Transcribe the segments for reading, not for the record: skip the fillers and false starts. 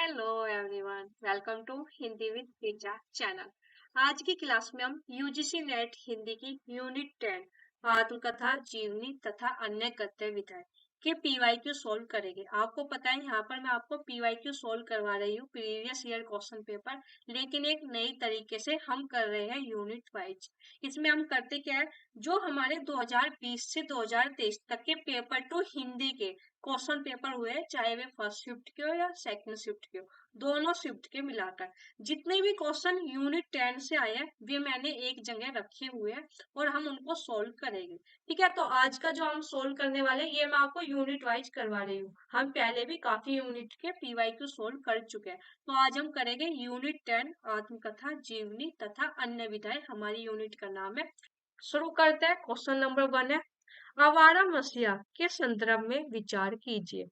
Hello everyone, welcome to Hindi with Teacha channel. आज की class में हम यूजीसी नेट हिंदी की यूनिट 10 आत्मकथा, जीवनी तथा अन्य गद्य विधाएं के पीवाईक्यू सॉल्व करेंगे। आपको पता है यहाँ पर मैं आपको पीवाईक्यू सॉल्व करवा रही हूँ, प्रीवियस ईयर क्वेश्चन पेपर, लेकिन एक नई तरीके से हम कर रहे हैं यूनिट वाइज। इसमें हम करते क्या है, जो हमारे 2020 से 2023 तक के पेपर टू हिंदी के क्वेश्चन पेपर हुए, चाहे वे फर्स्ट शिफ्ट के हो या सेकंड शिफ्ट के हो, दोनों शिफ्ट के मिलाकर जितने भी क्वेश्चन यूनिट 10 से आए हैं वे मैंने एक जगह रखे हुए हैं और हम उनको सोल्व करेंगे। ठीक है, तो आज का जो हम सोल्व करने वाले हैं ये मैं आपको यूनिट वाइज करवा रही हूँ। हम पहले भी काफी यूनिट के पीवाईक्यू सोल्व कर चुके हैं, तो आज हम करेंगे यूनिट 10 आत्मकथा, जीवनी तथा अन्य विधाएं। हमारी यूनिट का नाम है। शुरू करते हैं। क्वेश्चन नंबर 1 है, आवारा मसीहा के संदर्भ में विचार कीजिए।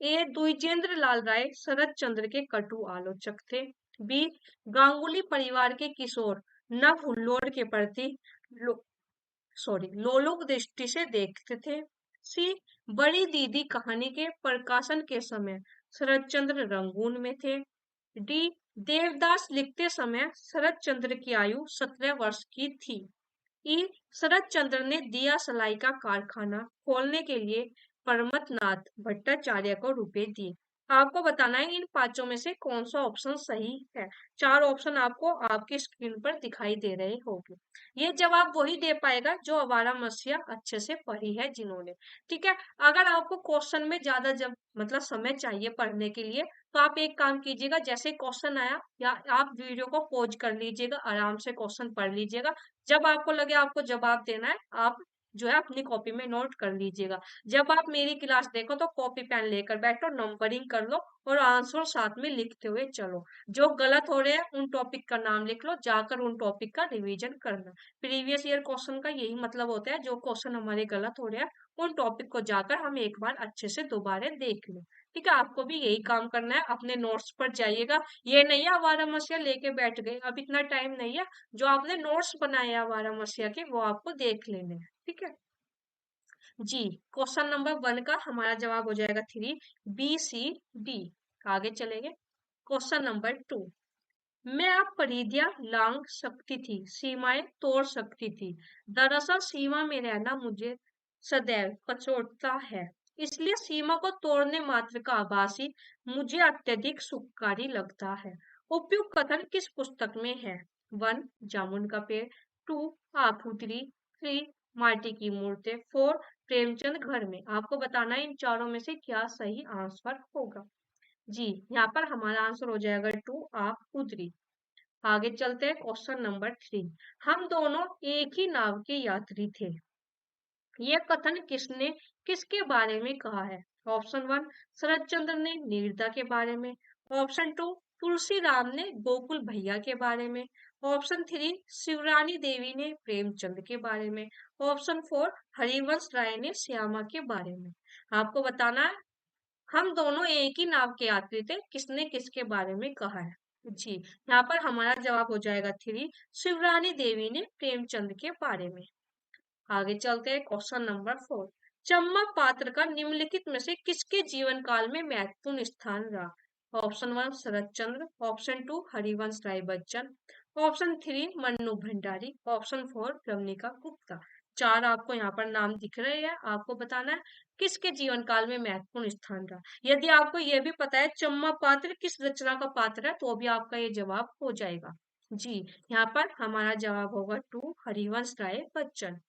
ए, द्विजेंद्र लाल राय शरद चंद्र के कटु आलोचक थे। बी, गांगुली परिवार के किशोर नव हुल्लोड़ के प्रति लोलुप दृष्टि से देखते थे। सी, बड़ी दीदी कहानी के प्रकाशन के समय शरद चंद्र रंगून में थे। डी, देवदास लिखते समय शरद चंद्र की आयु 17 वर्ष की थी। ई, शरद चंद्र ने दिया सलाई का कारखाना खोलने के लिए परमतनाथ भट्टाचार्य को रुपए दिए। आपको बताना है इन पांचों में से कौन सा ऑप्शन सही है। चार ऑप्शन आपको आपकी स्क्रीन पर दिखाई दे रहे होंगे। ये जवाब वही दे पाएगा जो आवारा मसीहा अच्छे से पढ़ी है जिन्होंने। ठीक है, अगर आपको क्वेश्चन में ज्यादा जब मतलब समय चाहिए पढ़ने के लिए, तो आप एक काम कीजिएगा, जैसे क्वेश्चन आया या आप वीडियो को पॉज कर लीजिएगा, आराम से क्वेश्चन पढ़ लीजिएगा। जब आपको लगे आपको जवाब देना है, आप जो है अपनी कॉपी में नोट कर लीजिएगा। जब आप मेरी क्लास देखो तो कॉपी पेन लेकर बैठो, नंबरिंग कर लो और आंसर साथ में लिखते हुए चलो। जो गलत हो रहे हैं उन टॉपिक का नाम लिख लो, जाकर उन टॉपिक का रिवीजन करना। प्रीवियस ईयर क्वेश्चन का यही मतलब होता है, जो क्वेश्चन हमारे गलत हो रहे हैं उन टॉपिक को जाकर हम एक बार अच्छे से दोबारा देख लें। ठीक है, आपको भी यही काम करना है। अपने नोट्स पर जाइएगा, ये नहीं है आवारा मसीहा लेके बैठ गए, अब इतना टाइम नहीं है। जो आपने नोट्स बनाए हैं आवारा मसीहा के, वो आपको देख लेने हैं। ठीक है जी, क्वेश्चन नंबर 1 का हमारा जवाब हो जाएगा 3, बी सी डी। आगे चलेंगे। क्वेश्चन नंबर 2, मैं अब परिधियां लांघ सकती थी, सीमाएं तोड़ सकती थी। दरअसल सीमा में रहना मुझे सदैव कचोटता है, इसलिए सीमा को तोड़ने मात्र का आभास ही मुझे अत्यधिक सुखकारी लगता है। उपयुक्त कथन किस पुस्तक में है? 1, जामुन का पेड़। 2, आपूत्री। 3, माटी की मूर्तें। 4, प्रेमचंद घर में। आपको बताना है इन चारों में से क्या सही आंसर होगा। जी, यहाँ पर हमारा आंसर हो जाएगा 2, आपूत्री। आगे चलते हैं। क्वेश्चन नंबर 3, हम दोनों एक ही नाव के यात्री थे। यह कथन किसने किसके बारे में कहा है? ऑप्शन 1, शरद चंद्र ने नीरदा के बारे में। ऑप्शन 2, तुलसी राम ने गोकुल भैया के बारे में। ऑप्शन 3, शिवरानी देवी ने प्रेमचंद के बारे में। ऑप्शन 4, हरिवंश राय ने श्यामा के बारे में। आपको बताना है हम दोनों एक ही नाव के यात्री थे, किसने किसके बारे में कहा है। जी, यहाँ पर हमारा जवाब हो जाएगा 3, शिवरानी देवी ने प्रेमचंद के बारे में। आगे चलते हैं। क्वेश्चन नंबर 4, चम्मक पात्र का निम्नलिखित में से किसके जीवन काल में महत्वपूर्ण स्थान रहा? ऑप्शन 1, शरद चंद्र। Option 2, Harivansh Rai Bachchan. Option 3, Mannu Bhandari. Option 4, Ramanika Gupta. चार आपको यहाँ पर नाम दिख रहे हैं, आपको बताना है किसके जीवन काल में महत्वपूर्ण स्थान रहा। यदि आपको यह भी पता है चम्मक पात्र किस रचना का पात्र है, तो भी आपका ये जवाब हो जाएगा। जी, यहाँ पर हमारा जवाब होगा 2, हरिवंश राय बच्चन।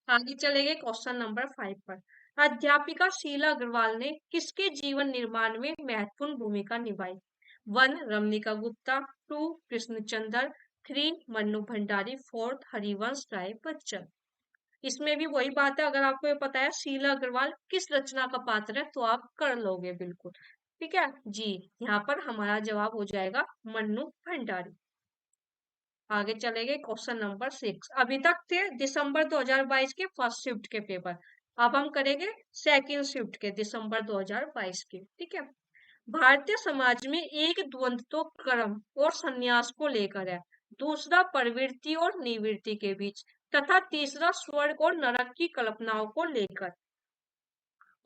आगे चले गए क्वेश्चन नंबर 5 पर। अध्यापिका शीला अग्रवाल ने किसके जीवन निर्माण में महत्वपूर्ण भूमिका निभाई? 1, रमणिका गुप्ता। 2, कृष्णचंद्र। 3, मन्नू भंडारी। 4, हरिवंश राय बच्चन। इसमें भी वही बात है, अगर आपको ये पता है शीला अग्रवाल किस रचना का पात्र है तो आप कर लोगे बिल्कुल। ठीक है जी, यहाँ पर हमारा जवाब हो जाएगा मन्नू भंडारी। आगे चले गए। क्वेश्चन नंबर 6, अभी तक थे दिसंबर 2022 के फर्स्ट शिफ्ट के पेपर, अब हम करेंगे सेकंड शिफ्ट के दिसंबर 2022 के। ठीक है, भारतीय समाज में एक द्वंद्व तो कर्म और संन्यास को लेकर है, दूसरा प्रवृत्ति और निवृत्ति के बीच, तथा तीसरा स्वर्ग और नरक की कल्पनाओं को लेकर।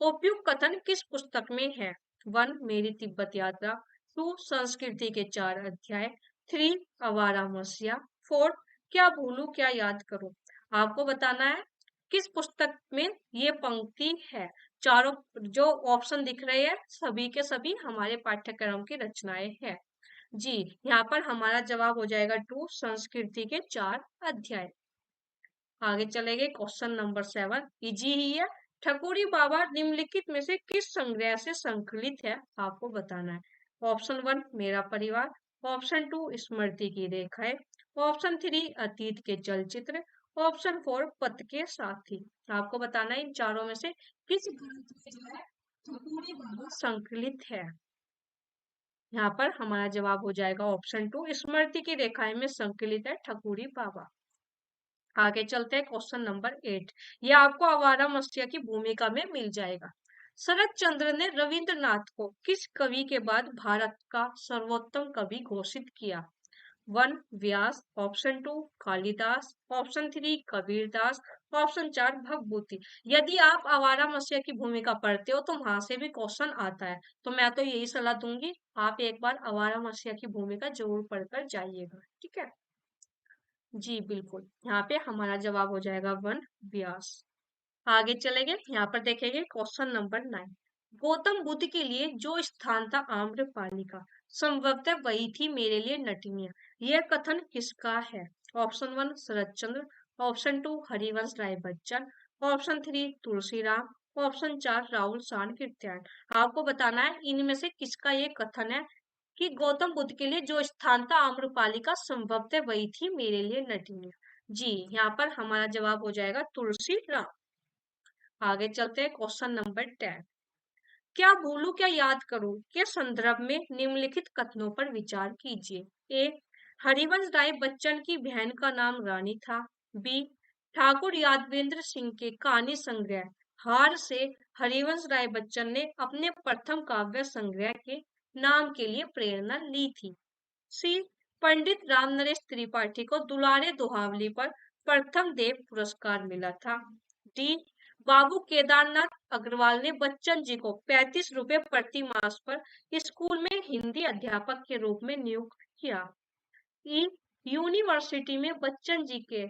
उपयुक्त कथन किस पुस्तक में है? 1 मेरी तिब्बत यात्रा, 2 संस्कृति के 4 अध्याय, 3 आवारा मसीहा, 4 क्या भूलूं क्या याद करूं। आपको बताना है किस पुस्तक में ये पंक्ति है। चारों जो ऑप्शन दिख रहे हैं सभी के सभी हमारे पाठ्यक्रम की रचनाएं हैं। जी, यहाँ पर हमारा जवाब हो जाएगा 2 संस्कृति के 4 अध्याय। आगे चलेंगे क्वेश्चन नंबर 7, इजी ही है। ठकुरी बाबा निम्नलिखित में से किस संग्रह से संकलित है, आपको बताना है। ऑप्शन 1 मेरा परिवार, ऑप्शन 2 स्मृति की रेखाएं, ऑप्शन 3 अतीत के चलचित्र, ऑप्शन 4 पथ के साथी। आपको बताना है इन चारों में से किस ग्रंथ में जो है ठकुरी बाबा संकलित है। यहाँ पर हमारा जवाब हो जाएगा ऑप्शन 2 स्मृति की रेखाएं में संकलित है ठकुरी बाबा। आगे चलते हैं क्वेश्चन नंबर 8, ये आपको आवारा मसीहा की भूमिका में मिल जाएगा। शरत चंद्र ने रविंद्रनाथ को किस कवि के बाद भारत का सर्वोत्तम कवि घोषित किया। 1 Vyas, option 2 Kalidas, option 3 Kabirdas, option 4 Bhavabhuti. यदि आप आवारा मसीहा की भूमिका पढ़ते हो तो वहां से भी क्वेश्चन आता है, तो मैं तो यही सलाह दूंगी आप एक बार आवारा मसीहा की भूमिका जरूर पढ़कर जाइएगा, ठीक है। जी बिल्कुल, यहाँ पे हमारा जवाब हो जाएगा 1 व्यास। आगे चलेंगे, यहाँ पर देखेंगे क्वेश्चन नंबर 9, गौतम बुद्ध के लिए जो स्थान था आम्रपाली का, संभवतः वही थी मेरे लिए नटनिया। यह कथन किसका है। ऑप्शन 1 शरत चंद्र, option 2 Harivansh Rai Bachchan, option 3 Tulsiram, option 4 Rahul सान कीर्त्यायन। आपको बताना है इनमें से किसका ये कथन है कि गौतम बुद्ध के लिए जो स्थान था आम्रपाली का, संभवतः वही थी मेरे लिए नटनिया। जी, यहाँ पर हमारा जवाब हो जाएगा तुलसीराम। आगे चलते हैं क्वेश्चन नंबर 10, क्या भूलूं क्या याद करूं के संदर्भ में निम्नलिखित कथनों पर विचार कीजिए। ए हरिवंश राय बच्चन की बहन का नाम रानी था। बी ठाकुर यादवेंद्र सिंह के कहानी संग्रह हार से हरिवंश राय बच्चन ने अपने प्रथम काव्य संग्रह के नाम के लिए प्रेरणा ली थी। सी पंडित राम नरेश त्रिपाठी को दुलारे दोहावली पर प्रथम देव पुरस्कार मिला था। डी बाबू केदारनाथ अग्रवाल ने बच्चन जी को 35 रुपए प्रति मास पर स्कूल में हिंदी अध्यापक के रूप में नियुक्त किया। ई यूनिवर्सिटी में बच्चन जी के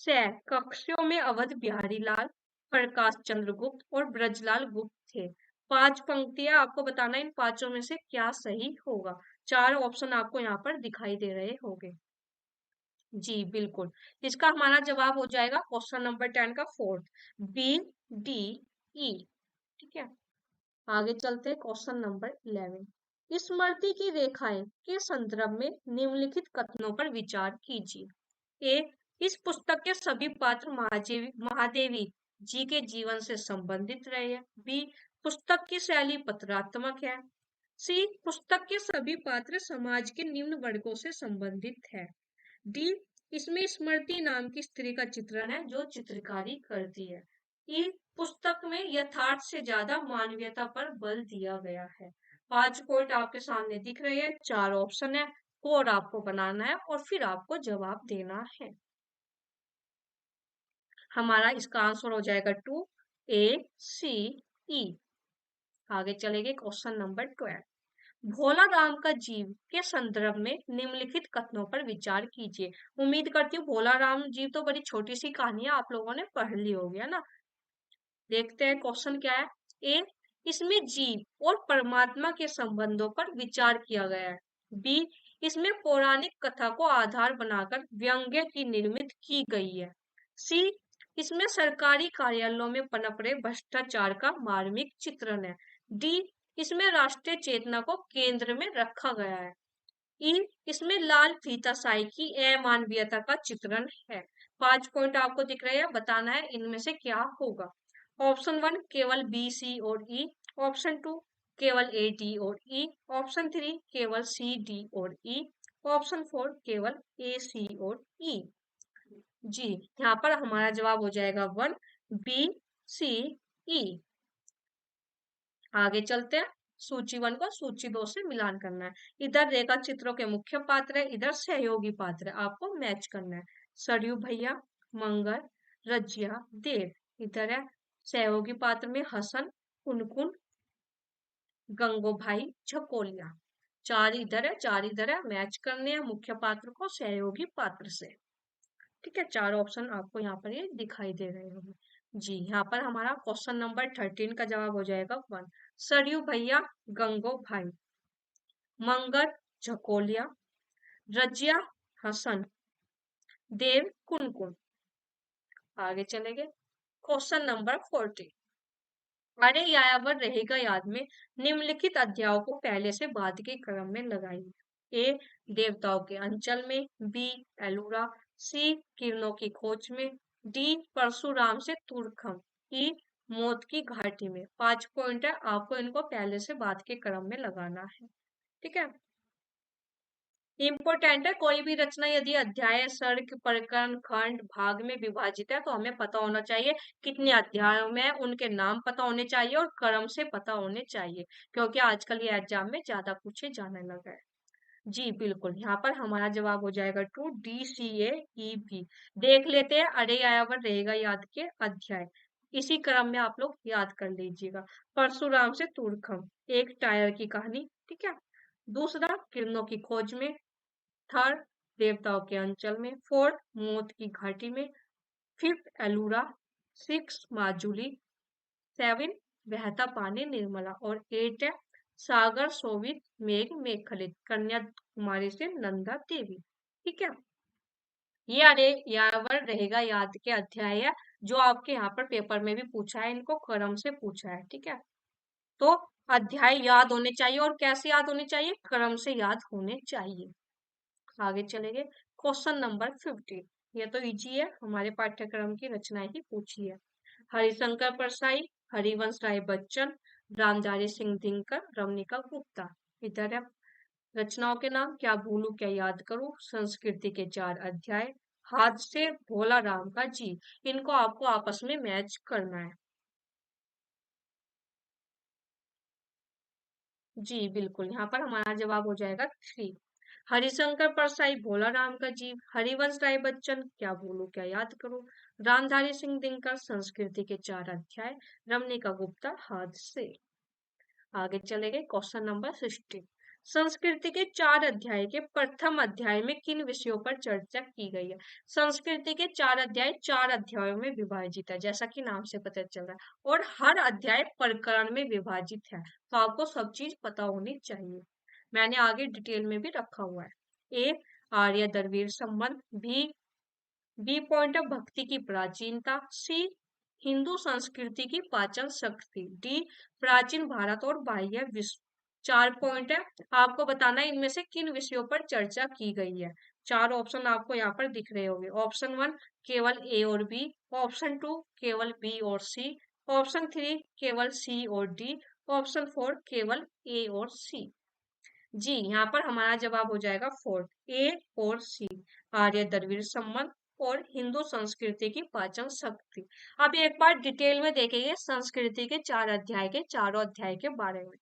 सह कक्षों में अवध बिहारी लाल, प्रकाश चंद्र गुप्त और ब्रजलाल गुप्त थे। 5 पंक्तियां आपको बताना, इन पांचों में से क्या सही होगा। 4 ऑप्शन आपको यहाँ पर दिखाई दे रहे होंगे। जी बिल्कुल, इसका हमारा जवाब हो जाएगा क्वेश्चन नंबर 10 का 4th, बी डी ई, ठीक है। आगे चलते हैं क्वेश्चन नंबर 11, स्मृति की रेखाएं के संदर्भ में निम्नलिखित कथनों पर विचार कीजिए। ए इस पुस्तक के सभी पात्र महादेवी जी के जीवन से संबंधित रहे हैं। बी पुस्तक की शैली पत्रात्मक है। सी पुस्तक के सभी पात्र समाज के निम्न वर्गों से संबंधित है। डी इसमें स्मृति नाम की स्त्री का चित्रण है जो चित्रकारी करती है। ई पुस्तक में यथार्थ से ज्यादा मानवीयता पर बल दिया गया है। 5 पॉइंट आपके सामने दिख रहे हैं, 4 ऑप्शन है, कोड आपको बनाना है और फिर आपको जवाब देना है। हमारा इसका आंसर हो जाएगा 2 ए सी ई। आगे चलेंगे क्वेश्चन नंबर 12, भोला राम का जीव के संदर्भ में निम्नलिखित कथनों पर विचार कीजिए। उम्मीद करती हूँ भोला राम जीव तो बड़ी छोटी सी कहानी है, आप लोगों ने पढ़ ली होगी, है ना। देखते हैं क्वेश्चन क्या है। ए इसमें जीव और परमात्मा के संबंधों पर विचार किया गया है। बी इसमें पौराणिक कथा को आधार बनाकर व्यंग्य की निर्मित की गई है। सी इसमें सरकारी कार्यालयों में पनप रहे भ्रष्टाचार का मार्मिक चित्रण है। डी इसमें राष्ट्रीय चेतना को केंद्र में रखा गया है। ई इसमें लाल फीताशाही की अमानवीयता का चित्रण है। 5 पॉइंट आपको दिख रहे हैं, बताना है इनमें से क्या होगा। ऑप्शन 1 केवल बी सी और ई, ऑप्शन 2 केवल ए डी और ई, ऑप्शन 3 केवल सी डी और ई, ऑप्शन 4 केवल ए सी और ई। जी, यहाँ पर हमारा जवाब हो जाएगा 1 बी सी ई। आगे चलते हैं, सूची 1 को सूची 2 से मिलान करना है। इधर रेखा चित्रों के मुख्य पात्र है, इधर सहयोगी पात्र है, आपको मैच करना है। सरयू भैया, मंगल, रजिया, देव। इधर है सहयोगी पात्र में हसन, कुनकुन, गंगोभाई झकोलिया। चार इधर है, चार इधर है, मैच करने हैं मुख्य पात्र को सहयोगी पात्र से। ठीक है, चार ऑप्शन आपको यहाँ पर ये दिखाई दे रहे होंगे। जी, यहाँ पर हमारा क्वेश्चन नंबर 13 का जवाब हो जाएगा 1। सरयू भैया गंगो भाई, मंगर झकोलिया, रजिया हसन, देव कुनकुन। आगे चलेंगे, क्वेश्चन नंबर 14। अरे यायावर रहेगा याद में निम्नलिखित अध्यायों को पहले से बाद के क्रम में लगाइए। ए देवताओं के अंचल में, बी एलुरा, सी किरणों की खोज में, डी परशुराम से तुरखम, ई मौत की घाटी में। 5 पॉइंट है, आपको इनको पहले से बाद के क्रम में लगाना है। ठीक है, इम्पोर्टेंट है। कोई भी रचना यदि अध्याय, सर्ग, प्रकरण, खंड, भाग में विभाजित है तो हमें पता होना चाहिए कितने अध्यायों में है, उनके नाम पता होने चाहिए और क्रम से पता होने चाहिए, क्योंकि आजकल ये एग्जाम में ज्यादा पूछे जाने लगा है। जी बिल्कुल, यहाँ पर हमारा जवाब हो जाएगा 2 DCAEB। देख लेते हैं अरे यायावर रहेगा याद के अध्याय, इसी क्रम में आप लोग याद कर लीजिएगा। परशुराम से तुरखम, एक टायर की कहानी। ठीक है, दूसरा किरणों की खोज में, थर्ड देवताओं के अंचल में, फोर्थ मौत की घाटी में, फिफ्थ एलुरा, सिक्स माजुली, सेवन बहता पानी निर्मला और एट है सागर शोभित मेघ मेखलित, कन्याकुमारी से नंदा देवी। ठीक है, ये अरे यावर रहेगा याद के अध्याय है जो आपके यहाँ पर पेपर में भी पूछा है, इनको क्रम से पूछा है। ठीक है, तो अध्याय याद होने चाहिए और कैसे याद होने चाहिए, क्रम से याद होने चाहिए। आगे चलेंगे, क्वेश्चन नंबर 15। ये तो इजी है, हमारे पाठ्यक्रम की रचना ही पूछी है। हरिशंकर परसाई, हरिवंश राय बच्चन, रामधारी सिंह दिनकर, रमणिका गुप्ता। इधर है रचनाओं के नाम, क्या भूलू क्या याद करूं, संस्कृति के 4 अध्याय, हाथ से भोला राम का जी। इनको आपको आपस में मैच करना है। जी बिल्कुल, यहाँ पर हमारा जवाब हो जाएगा 3। हरिशंकर परसाई भोला राम का जीव, हरिवंश राय बच्चन क्या भूलू क्या याद करूं, रामधारी सिंह दिनकर संस्कृति के 4 अध्याय, रमणिका गुप्ता हाथ से। आगे चलेंगे, क्वेश्चन नंबर 16। संस्कृति के 4 अध्याय के प्रथम अध्याय में किन विषयों पर चर्चा की गई है। संस्कृति के 4 अध्याय 4 अध्यायों में विभाजित है, जैसा कि नाम से पता चल रहा है, और हर अध्याय प्रकरण में विभाजित है, तो आपको सब चीज पता होनी चाहिए। मैंने आगे डिटेल में भी रखा हुआ है। ए आर्य द्रविड़ संबंध, बी पॉइंट ऑफ भक्ति की प्राचीनता, सी हिंदू संस्कृति की पाचन शक्ति, डी प्राचीन भारत और बाह्य विश्व। 4 पॉइंट है, आपको बताना है इनमें से किन विषयों पर चर्चा की गई है। 4 ऑप्शन आपको यहाँ पर दिख रहे होंगे। ऑप्शन 1 केवल ए और बी, ऑप्शन 2 केवल बी और सी, ऑप्शन 3 केवल सी और डी, ऑप्शन 4 केवल ए और सी। जी, यहाँ पर हमारा जवाब हो जाएगा 4, ए और सी, आर्य द्रविड़ संबंध और हिंदू संस्कृति की पाचन शक्ति। अब एक बार डिटेल में देखेंगे संस्कृति के 4 अध्याय के चारों अध्याय के बारे में।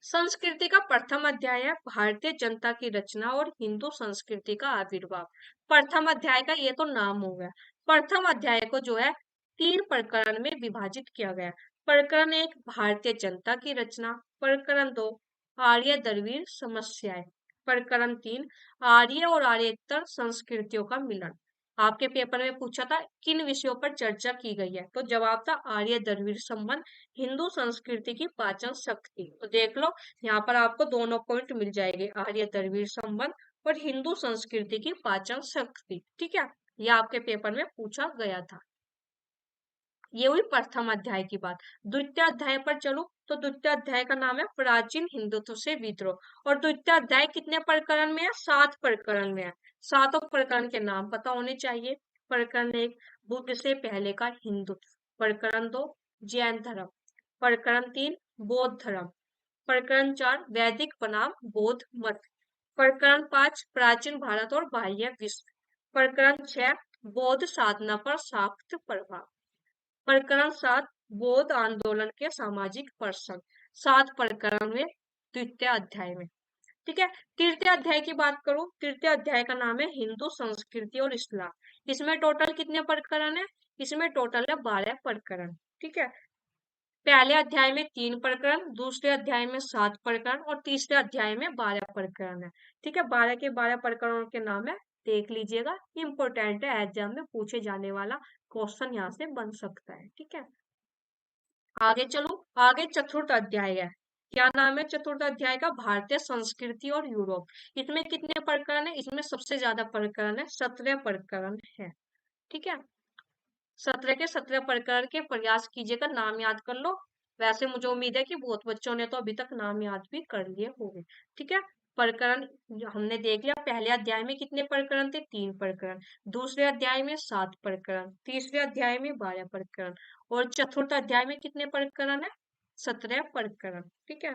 संस्कृति का प्रथम अध्याय है भारतीय जनता की रचना और हिंदू संस्कृति का आविर्भाव। प्रथम अध्याय का ये तो नाम हो गया। प्रथम अध्याय को जो है 3 प्रकरण में विभाजित किया गया। प्रकरण 1 भारतीय जनता की रचना, प्रकरण 2 आर्य द्रविड़ समस्याएं, प्रकरण 3 आर्य और आर्येतर संस्कृतियों का मिलन। आपके पेपर में पूछा था किन विषयों पर चर्चा की गई है, तो जवाब था आर्य द्रविड़ संबंध, हिंदू संस्कृति की पाचन शक्ति। तो देख लो, यहाँ पर आपको दोनों पॉइंट मिल जाएंगे, आर्य द्रविड़ संबंध और हिंदू संस्कृति की पाचन शक्ति। ठीक है, यह आपके पेपर में पूछा गया था। ये हुई प्रथम अध्याय की बात। द्वितीय अध्याय पर चलो, तो द्वितीय अध्याय का नाम है प्राचीन हिंदुत्व से विद्रोह, और द्वितीय अध्याय कितने प्रकरण में है, 7 प्रकरण में है। 7 प्रकरण के नाम पता होने चाहिए। प्रकरण 1 बुद्ध से पहले का हिंदुत्व, प्रकरण 2 जैन धर्म, प्रकरण 3 बौद्ध धर्म, प्रकरण 4 वैदिक बनाम बौद्ध मत, प्रकरण 5 प्राचीन भारत और बाह्य विश्व, प्रकरण 6 बौद्ध साधना पर शाक्त प्रभाव, प्रकरण 7 बौद्ध आंदोलन के सामाजिक प्रसंग। 7 प्रकरण में द्वितीय अध्याय में। ठीक है, तृतीय अध्याय की बात करूं, तृतीय अध्याय का नाम है हिंदू संस्कृति और इस्लाम। इसमें टोटल कितने प्रकरण है, इसमें टोटल है 12 प्रकरण। ठीक है, पहले अध्याय में 3 प्रकरण, दूसरे अध्याय में 7 प्रकरण और तीसरे अध्याय में 12 प्रकरण है। ठीक है, 12 के 12 प्रकरणों के नाम है, देख लीजिएगा, इंपोर्टेंट है, एग्जाम में पूछे जाने वाला क्वेश्चन यहाँ से बन सकता है। ठीक है, आगे चलो, आगे चतुर्थ अध्याय है। क्या नाम है चतुर्थ अध्याय का? भारतीय संस्कृति और यूरोप। इसमें कितने प्रकरण है? इसमें सबसे ज्यादा प्रकरण है, 17 प्रकरण है। ठीक है, 17 के 17 प्रकरण के प्रयास कीजिएगा, नाम याद कर लो। वैसे मुझे उम्मीद है कि बहुत बच्चों ने तो अभी तक नाम याद भी कर लिए होंगे। ठीक है, प्रकरण हमने देख लिया। पहले अध्याय में कितने प्रकरण थे? 3 प्रकरण। दूसरे अध्याय में 7 प्रकरण, तीसरे अध्याय में 12 प्रकरण और चतुर्थ अध्याय में कितने प्रकरण है? 17 प्रकरण। ठीक है,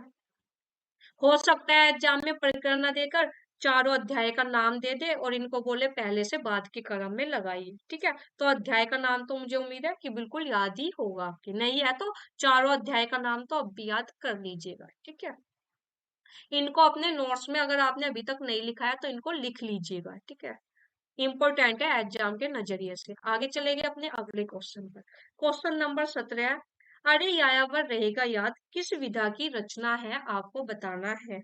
हो सकता है एग्जाम में प्रकरण न देकर चारों अध्याय का नाम दे दे और इनको बोले पहले से बाद के क्रम में लगाइए। ठीक है, तो अध्याय का नाम तो मुझे उम्मीद है कि बिल्कुल याद ही होगा, कि नहीं है तो चारों अध्याय का नाम तो अब भी याद कर लीजिएगा। ठीक है, इनको अपने नोट्स में अगर आपने अभी तक नहीं लिखा है तो इनको लिख लीजिएगा। ठीक है, इंपॉर्टेंट है एग्जाम के नजरिए से। आगे चलेंगे अपने अगले क्वेश्चन पर। क्वेश्चन नंबर 17 है, अरे यायावर रहेगा याद किस विधा की रचना है, आपको बताना है।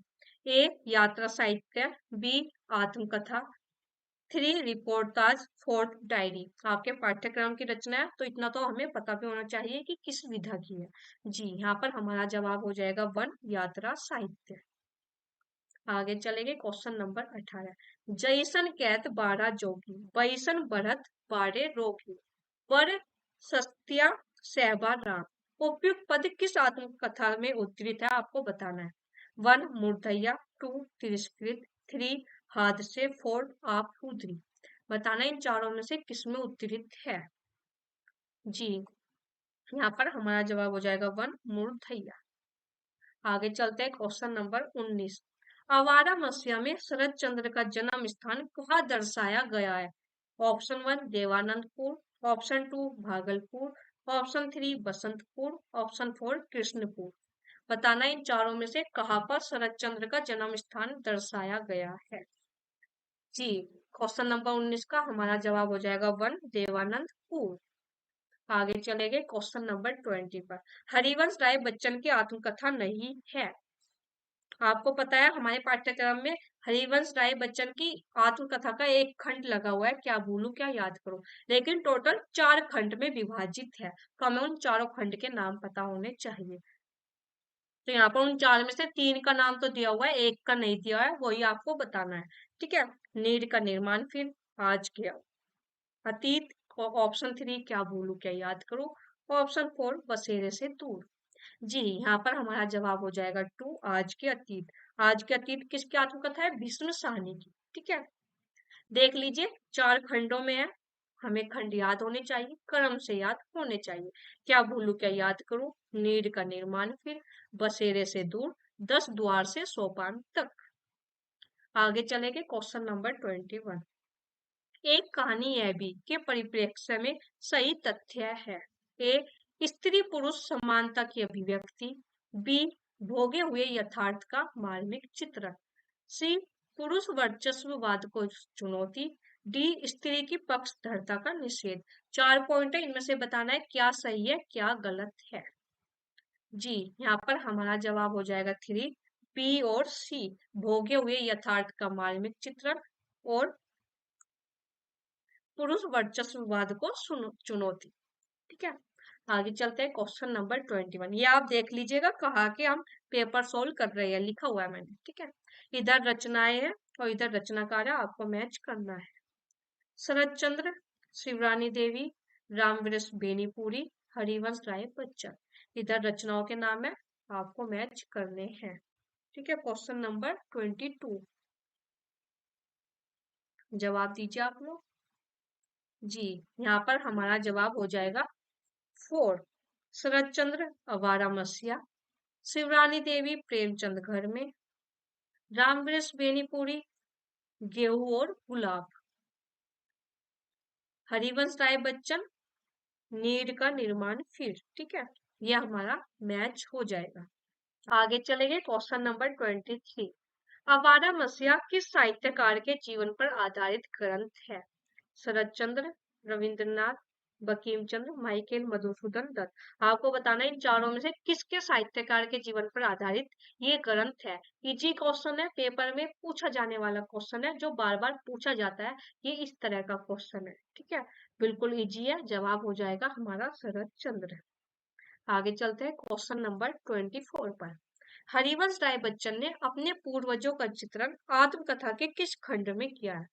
ए यात्रा साहित्य, बी आत्मकथा, 3 रिपोर्टाज, 4 डायरी। आपके पाठ्यक्रम की रचना है तो इतना तो हमें पता भी होना चाहिए कि किस विधा की है। जी, यहाँ पर हमारा जवाब हो जाएगा 1 यात्रा साहित्य। आगे चलेंगे क्वेश्चन नंबर 18, जैसन कैत 12 जोगी, बैसन बढ़त 12 रोगी, पर सत्या सहबा राम। उपयुक्त पद किस आत्मकथा में उद्धृत है, आपको बताना है। 1 मूर्धया, 2 तिरस्कृत, 3 हादसे, 4 आप उधरी। बताना इन चारों में से किसमें उद्धृत है। जी, यहाँ पर हमारा जवाब हो जाएगा 1 मूर्धया। आगे चलते हैं क्वेश्चन नंबर 19, आवारा मसीहा में शरद चंद्र का जन्म स्थान कहाँ दर्शाया गया है। Option 1 Devanandpur, option 2 Bhagalpur, option 3 Basantpur, option 4 Krishnapur. बताना इन चारों में से कहाँ पर शरद चंद्र का जन्म स्थान दर्शाया गया है। जी, क्वेश्चन नंबर 19 का हमारा जवाब हो जाएगा 1 देवानंदपुर। आगे चलेंगे क्वेश्चन नंबर 20 पर। हरिवंश राय बच्चन की आत्मकथा नहीं है। आपको पता है हमारे पाठ्यक्रम में हरिवंश राय बच्चन की आत्मकथा का एक खंड लगा हुआ है, क्या भूलूं क्या याद करूं, लेकिन टोटल 4 खंड में विभाजित है, तो हमें उन चारों खंड के नाम पता होने चाहिए। तो यहाँ पर उन 4 में से 3 का नाम तो दिया हुआ है, एक का नहीं दिया है, वही आपको बताना है। ठीक है, नीड का निर्माण, फिर आज क्या अतीत, ऑप्शन 3 क्या भूलूं क्या याद करूं, ऑप्शन 4 बसेरे से दूर। जी, यहाँ पर हमारा जवाब हो जाएगा 2 आज के अतीत। आज के अतीत किसकी आत्मकथा है? भीष्म साहनी की। ठीक है, देख लीजिए 4 खंडों में है, हमें खंड याद होने चाहिए, क्रम से याद होने चाहिए। क्या भूलू क्या याद करूं, नीड का निर्माण, फिर बसेरे से दूर, 10 द्वार से सोपान तक। आगे चलेंगे क्वेश्चन नंबर 21, एक कहानी यह भी के परिप्रेक्ष्य में सही तथ्य है। ए स्त्री पुरुष समानता की अभिव्यक्ति, बी भोगे हुए यथार्थ का मार्मिक चित्रण, सी पुरुष वर्चस्ववाद को चुनौती, डी स्त्री की पक्षधरता का निषेध। 4 पॉइंट है, इनमें से बताना है क्या सही है क्या गलत है। जी, यहाँ पर हमारा जवाब हो जाएगा 3 बी और सी, भोगे हुए यथार्थ का मार्मिक चित्रण और पुरुष वर्चस्ववाद को चुनौती। ठीक है, आगे चलते हैं क्वेश्चन नंबर 21, ये आप देख लीजिएगा कहा कि हम पेपर सोल्व कर रहे हैं, लिखा हुआ है मैंने। ठीक है, इधर रचनाएं हैं और इधर रचनाकार है, आपको मैच करना है। शरद चंद्र, शिवरानी देवी, रामविरस बेनीपुरी, हरिवंश राय बच्चन। इधर रचनाओं के नाम है, आपको मैच करने हैं। ठीक है, क्वेश्चन नंबर 22, जवाब दीजिए आप लोग। जी, यहाँ पर हमारा जवाब हो जाएगा 4 शरद चंद्र अवारा मसीहा, शिवरानी देवी प्रेमचंद घर में, रामवृष बेनीपुरी गेहूं और गुलाब, हरिवंश राय बच्चन नीड का निर्माण फिर। ठीक है, यह हमारा मैच हो जाएगा। आगे चलेंगे क्वेश्चन नंबर 23, अवारा मसीहा किस साहित्यकार के जीवन पर आधारित ग्रंथ है। शरद चंद्र, रविंद्रनाथ, बंकिम चंद्र, माइकेल मधुसूदन दत्त। आपको बताना है इन चारों में से किसके साहित्यकार के जीवन पर आधारित ये ग्रंथ है। इजी क्वेश्चन है, पेपर में पूछा जाने वाला क्वेश्चन है, जो बार बार पूछा जाता है। ये इस तरह का क्वेश्चन है, ठीक है। बिल्कुल इजी है, जवाब हो जाएगा हमारा शरद चंद्र। आगे चलते हैं क्वेश्चन नंबर 24 पर। हरिवंश राय बच्चन ने अपने पूर्वजों का चित्रण आत्मकथा के किस खंड में किया है?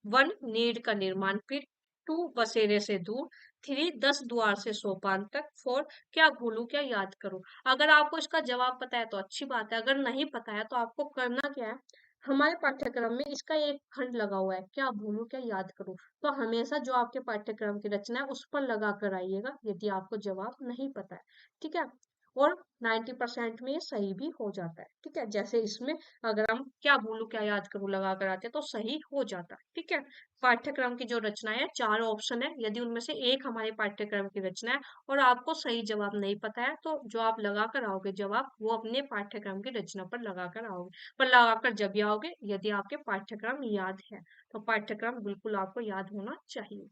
1 नीड का निर्माण पीठ, 2 बसेरे से दूर, 3 10 द्वार से सोपान तक, 4 क्या भूलूं क्या याद करूं। अगर आपको इसका जवाब पता है तो अच्छी बात है, अगर नहीं पता है तो आपको करना क्या है, हमारे पाठ्यक्रम में इसका एक खंड लगा हुआ है, क्या भूलूं क्या याद करूं। तो हमेशा जो आपके पाठ्यक्रम की रचना है उस पर लगा कर आइएगा यदि आपको जवाब नहीं पता है, ठीक है। और 90% में ये सही भी हो जाता है, ठीक है। जैसे इसमें अगर हम क्या भूलूं क्या याद करूं लगा कर आते हैं तो सही हो जाता है, ठीक है। पाठ्यक्रम की जो रचना है 4 ऑप्शन है, यदि उनमें से एक हमारे पाठ्यक्रम की रचना है और आपको सही जवाब नहीं पता है तो जो आप लगा कर आओगे जवाब वो अपने पाठ्यक्रम की रचना पर लगा कर आओगे। पर लगाकर जब भी आओगे यदि आपके पाठ्यक्रम याद है, तो पाठ्यक्रम बिल्कुल आपको याद होना चाहिए।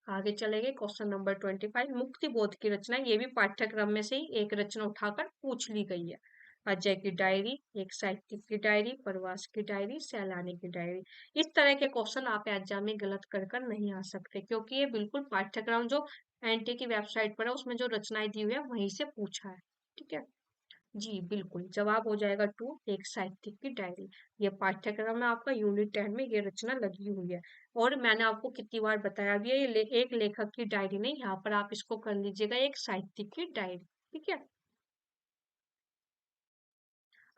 आगे चलेंगे क्वेश्चन नंबर 25, मुक्ति बोध की रचना। ये भी पाठ्यक्रम में से ही एक रचना उठाकर पूछ ली गई है। अजय की डायरी, एक साहित्यिक की डायरी, प्रवास की डायरी, सैलानी की डायरी। इस तरह के क्वेश्चन आप एग्जाम में गलत कर नहीं आ सकते, क्योंकि ये बिल्कुल पाठ्यक्रम जो एनटी की वेबसाइट पर है उसमें जो रचनाएं दी हुई है वहीं से पूछा है, ठीक है। जी बिल्कुल, जवाब हो जाएगा 2 एक साहित्यिक की डायरी। ये पाठ्यक्रम में आपका यूनिट 10 में ये रचना लगी हुई है। और मैंने आपको कितनी बार बताया भी है, ये एक लेखक की डायरी नहीं, यहाँ पर आप इसको कर लीजिएगा एक साहित्यिक की डायरी, ठीक है।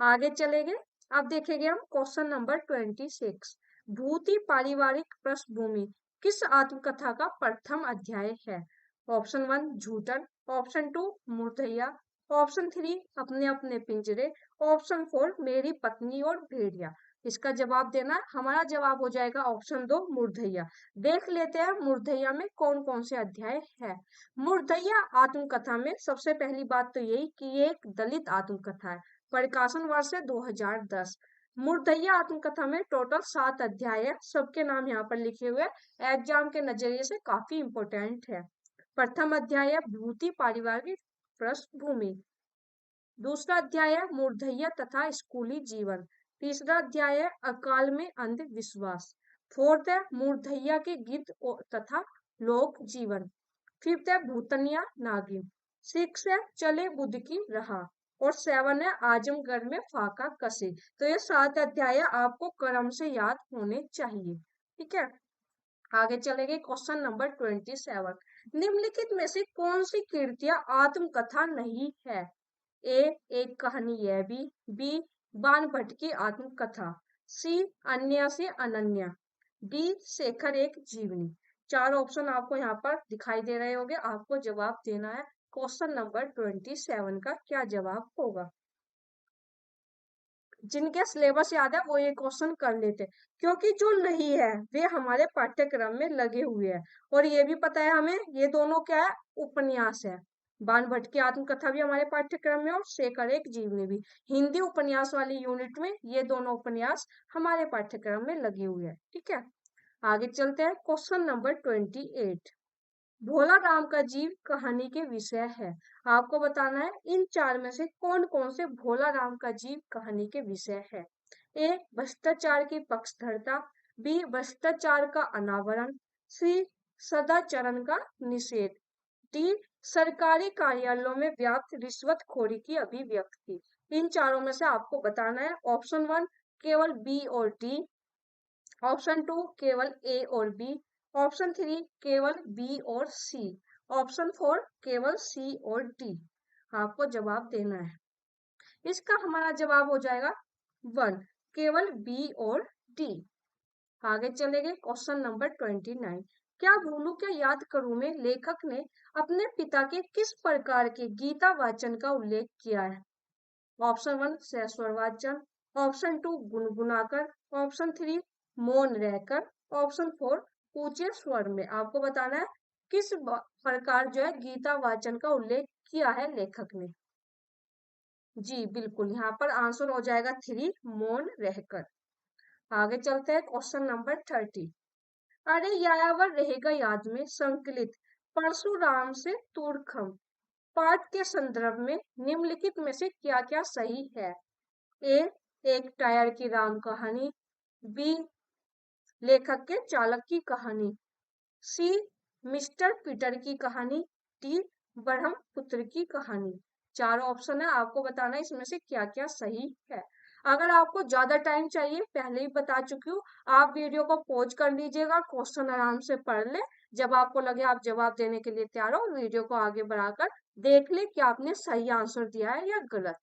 आगे चलेंगे। अब देखेंगे हम क्वेश्चन नंबर 26, भूति पारिवारिक पृष्ठभूमि किस आत्मकथा का प्रथम अध्याय है? ऑप्शन 1 झूठन, ऑप्शन 2 मूर्धैया, ऑप्शन 3 अपने अपने पिंजरे, ऑप्शन 4 मेरी पत्नी और भेड़िया। इसका जवाब देना है। हमारा जवाब हो जाएगा ऑप्शन 2 मूर्धैया। देख लेते हैं मूर्धैया में कौन कौन से अध्याय है। मूर्धैया आत्मकथा में सबसे पहली बात तो यही कि ये एक दलित आत्मकथा है। प्रकाशन वर्ष है 2010। मूर्धैया आत्मकथा में टोटल 7 अध्याय है, सबके नाम यहाँ पर लिखे हुए हैं, एग्जाम के नजरिए से काफी इंपोर्टेंट है। प्रथम अध्याय है भूति पारिवारिक पृष्ठभूमि, दूसरा अध्याय है मूर्धैया तथा स्कूली जीवन, तीसरा अध्याय है अकाल में अंधविश्वास, फोर्थ है मूर्धैया के गीत तथा लोक जीवन, फिफ्थ है भूतनिया नागिन, सिक्स है चले बुद्ध की राह, और 7 है आजमगढ़ में फाका कसे। तो ये 7 अध्याय आपको क्रम से याद होने चाहिए, ठीक है। आगे चलेंगे क्वेश्चन नंबर 27, निम्नलिखित में से कौन सी कृतियां आत्मकथा नहीं है? ए एक कहानी यह भी, बी बाण भट्ट की आत्मकथा, सी अन्य से अनन्या, डी शेखर एक जीवनी। चार ऑप्शन आपको यहाँ पर दिखाई दे रहे होंगे, आपको जवाब देना है। क्वेश्चन नंबर 27 का क्या जवाब होगा? जिनके सिलेबस याद है वो ये क्वेश्चन कर लेते, क्योंकि जो नहीं है वे हमारे पाठ्यक्रम में लगे हुए हैं। और ये भी पता है हमें ये दोनों क्या है, उपन्यास है। बाण भट्ट की आत्मकथा भी हमारे पाठ्यक्रम में और शेखर एक जीवनी भी। हिंदी उपन्यास वाली यूनिट में ये दोनों उपन्यास हमारे पाठ्यक्रम में लगे हुए हैं, ठीक है। आगे चलते हैं क्वेश्चन नंबर 28, भोला राम का जीव कहानी के विषय है। आपको बताना है इन चार में से कौन कौन से भोला राम का जीव कहानी के विषय है। ए भ्रष्टाचार की पक्षधरता, बी भ्रष्टाचार का अनावरण, सी सदाचरण का निषेध, डी सरकारी कार्यालयों में व्याप्त रिश्वतखोरी की अभिव्यक्ति। इन चारों में से आपको बताना है। ऑप्शन 1 केवल बी और डी, ऑप्शन 2 केवल ए और बी, ऑप्शन 3 केवल बी और सी, ऑप्शन 4 केवल सी और डी। आपको जवाब देना है। इसका हमारा जवाब हो जाएगा 1 केवल बी और डी। आगे चलेंगे क्वेश्चन नंबर 29, क्या भूलूं क्या याद करूं में लेखक ने अपने पिता के किस प्रकार के गीता वाचन का उल्लेख किया है? ऑप्शन 1 सस्वर वाचन, ऑप्शन 2 गुनगुनाकर, ऑप्शन 3 मौन रहकर, ऑप्शन 4 ऊंचे स्वर में। आपको बताना है किस प्रकार जो है गीता वाचन का उल्लेख किया है लेखक ने। जी बिल्कुल, यहाँ पर आंसर हो जाएगा 3 मौन रहकर। आगे चलते हैं क्वेश्चन नंबर 30, अरे यायावर रहेगा याद में संकलित परशुराम से तूर्खम पाठ के संदर्भ में निम्नलिखित में से क्या क्या सही है? ए, एक टायर की राम कहानी। बी, लेखक के चालक की कहानी। सी, मिस्टर पीटर की कहानी। डी, ब्रह्मपुत्र की कहानी। चार ऑप्शन है, आपको बताना है इसमें से क्या क्या सही है। अगर आपको ज्यादा टाइम चाहिए, पहले ही बता चुकी हूँ, आप वीडियो को पॉज कर लीजिएगा, क्वेश्चन आराम से पढ़ ले। जब आपको लगे आप जवाब देने के लिए तैयार हो, वीडियो को आगे बढ़ाकर देख ले कि आपने सही आंसर दिया है या गलत।